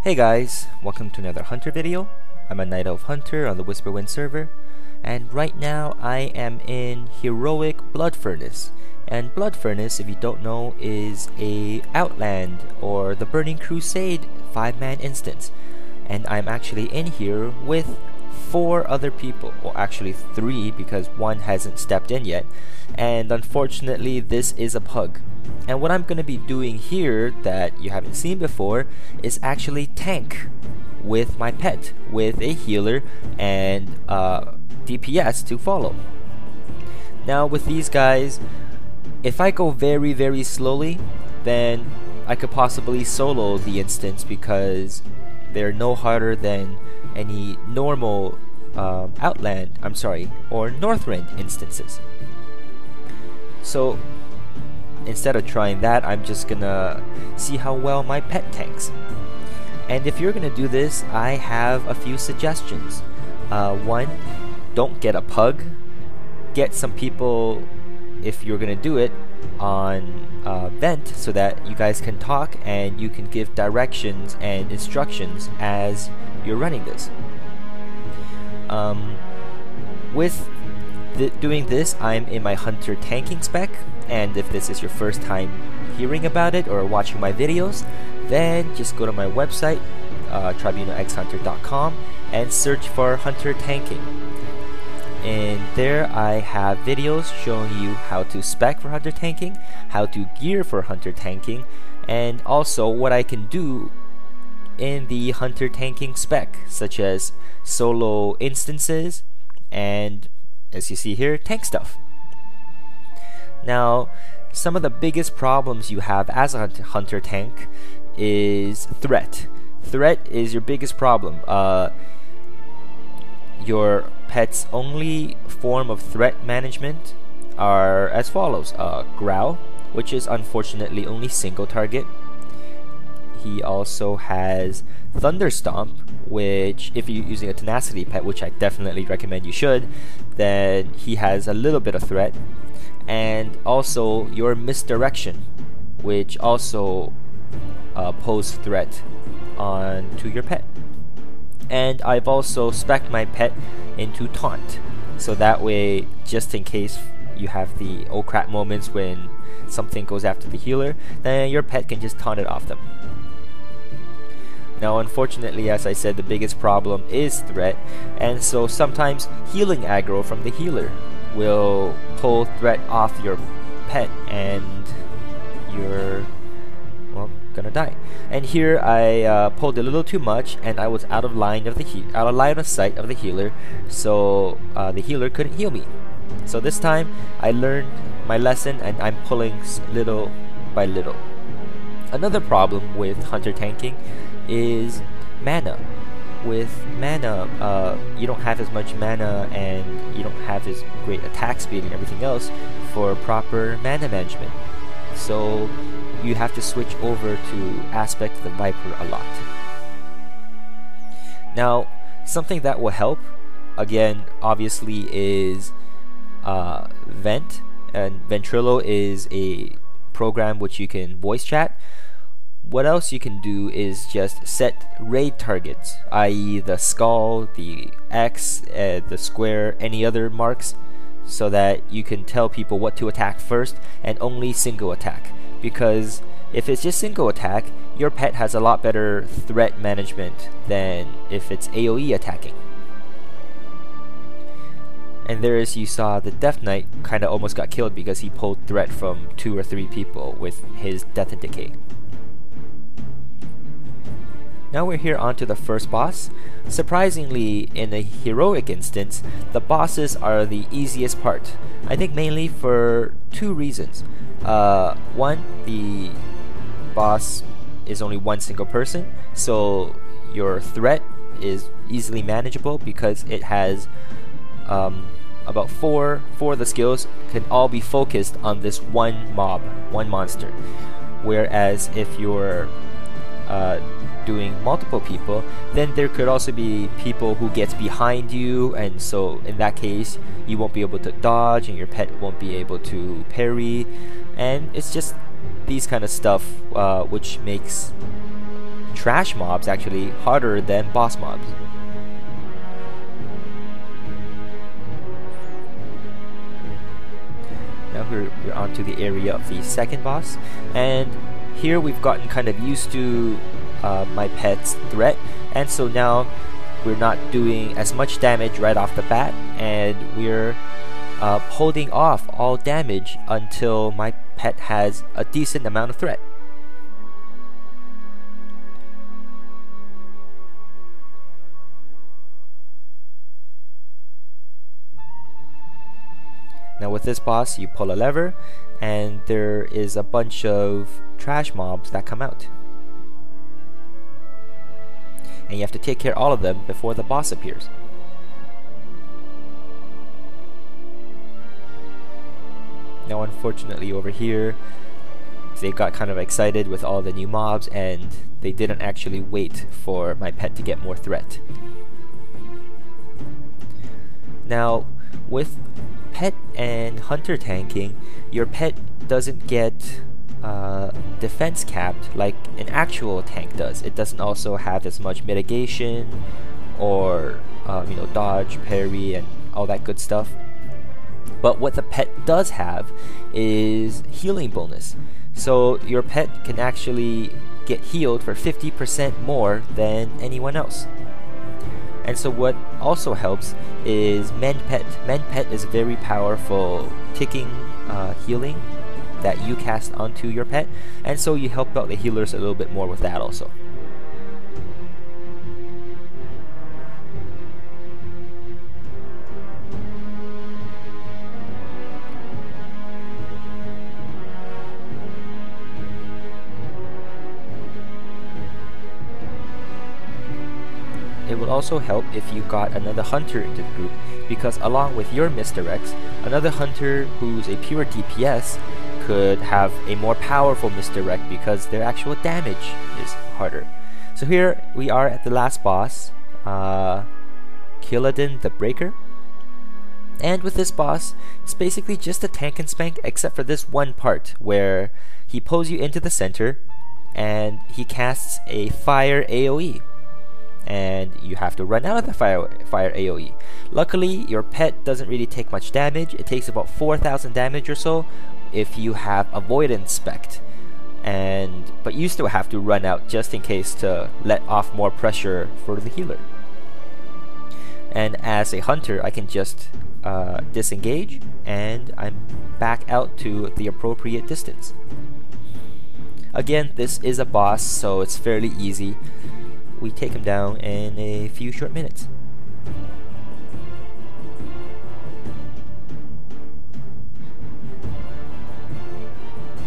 Hey guys, welcome to another Hunter video. I'm a Night Elf Hunter on the Whisperwind server, and right now I am in Heroic Blood Furnace. And Blood Furnace, if you don't know, is a Outland or the Burning Crusade 5-man instance. And I'm actually in here with 4 other people, well actually 3 because one hasn't stepped in yet, and unfortunately this is a pug. And what I'm going to be doing here that you haven't seen before is actually tank with my pet, with a healer and DPS to follow. Now with these guys, if I go very slowly, then I could possibly solo the instance because they're no harder than any normal Outland, or Northrend instances. So instead of trying that, I'm just gonna see how well my pet tanks. And if you're gonna do this, I have a few suggestions. One, don't get a pug. Get some people, if you're gonna do it, on vent so that you guys can talk and you can give directions and instructions as you're running this. With doing this, I'm in my hunter tanking spec, and if this is your first time hearing about it or watching my videos, then just go to my website, TribunalXHunter.com, and search for hunter tanking. And there I have videos showing you how to spec for hunter tanking, how to gear for hunter tanking, and also what I can do in the hunter tanking spec, such as solo instances and, as you see here, tank stuff. Now, some of the biggest problems you have as a hunter tank is threat. Threat is your biggest problem. Your pet's only form of threat management are as follows. Growl, which is unfortunately only single target. He also has Thunderstomp, which if you're using a tenacity pet, which I definitely recommend you should, then he has a little bit of threat. And also your Misdirection, which also pose threat onto your pet. And I've also spec'd my pet into Taunt, so that way, just in case you have the oh crap moments when something goes after the healer, then your pet can just taunt it off them. Now unfortunately, as I said, the biggest problem is threat, and so sometimes healing aggro from the healer will pull threat off your pet and you're, well, gonna die. And here I pulled a little too much and I was out of line of sight of the healer, so the healer couldn't heal me. So this time I learned my lesson and I'm pulling little by little. Another problem with hunter tanking is mana. With mana, you don't have as much mana and you don't have as great attack speed and everything else for proper mana management. So you have to switch over to Aspect the Viper a lot. Now, something that will help, again, obviously, is Vent. And Ventrilo is a program which you can voice chat. What else you can do is just set raid targets, i.e. the skull, the X, the square, any other marks, so that you can tell people what to attack first and only single attack. Because if it's just single attack, your pet has a lot better threat management than if it's AoE attacking. And there, as you saw, the Death Knight kinda almost got killed because he pulled threat from 2 or 3 people with his Death and Decay. Now we're here onto the first boss. Surprisingly, in a heroic instance, the bosses are the easiest part. I think mainly for 2 reasons. One, the boss is only one single person, so your threat is easily manageable because it has about 4 of the skills can all be focused on this one mob, one monster. Whereas if you're doing multiple people, then there could also be people who gets behind you, and so in that case you won't be able to dodge and your pet won't be able to parry, and it's just these kind of stuff which makes trash mobs actually harder than boss mobs. Now we're onto the area of the second boss, and here we've gotten kind of used to my pet's threat, and so now we're not doing as much damage right off the bat, and we're holding off all damage until my pet has a decent amount of threat. Now with this boss, you pull a lever and there is a bunch of trash mobs that come out. And you have to take care of all of them before the boss appears. Now unfortunately over here, they got kind of excited with all the new mobs and they didn't actually wait for my pet to get more threat. Now with pet and hunter tanking, your pet doesn't get defense capped like an actual tank does. It doesn't also have as much mitigation or dodge, parry, and all that good stuff. But what the pet does have is healing bonus. So your pet can actually get healed for 50% more than anyone else. And so what also helps is Mend Pet. Mend Pet is very powerful ticking healing that you cast onto your pet, and so you help out the healers a little bit more with that also. It would also help if you got another hunter into the group, because along with your misdirects, another hunter who's a pure DPS could have a more powerful misdirect because their actual damage is harder. So here we are at the last boss, Killadin the Breaker. And with this boss, it's basically just a tank and spank except for this one part where he pulls you into the center and he casts a fire AoE. And you have to run out of the fire AoE. Luckily, your pet doesn't really take much damage. It takes about 4,000 damage or so if you have avoidance spect, but you still have to run out just in case to let off more pressure for the healer. And as a hunter, I can just disengage and I'm back out to the appropriate distance. Again, this is a boss, so it's fairly easy. We take him down in a few short minutes.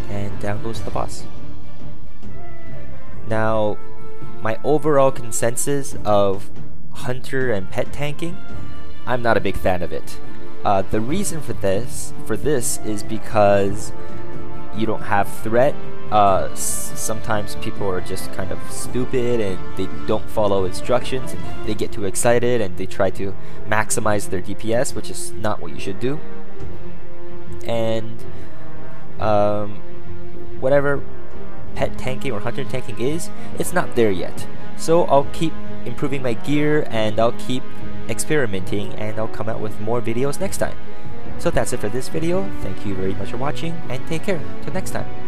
And down goes the boss. Now, my overall consensus of hunter and pet tanking, I'm not a big fan of it. The reason for this is because you don't have threat. Sometimes people are just kind of stupid and they don't follow instructions and they get too excited and they try to maximize their DPS, which is not what you should do. And whatever pet tanking or hunter tanking is, it's not there yet. So I'll keep improving my gear and I'll keep experimenting and I'll come out with more videos next time. So that's it for this video. Thank you very much for watching and take care. Till next time.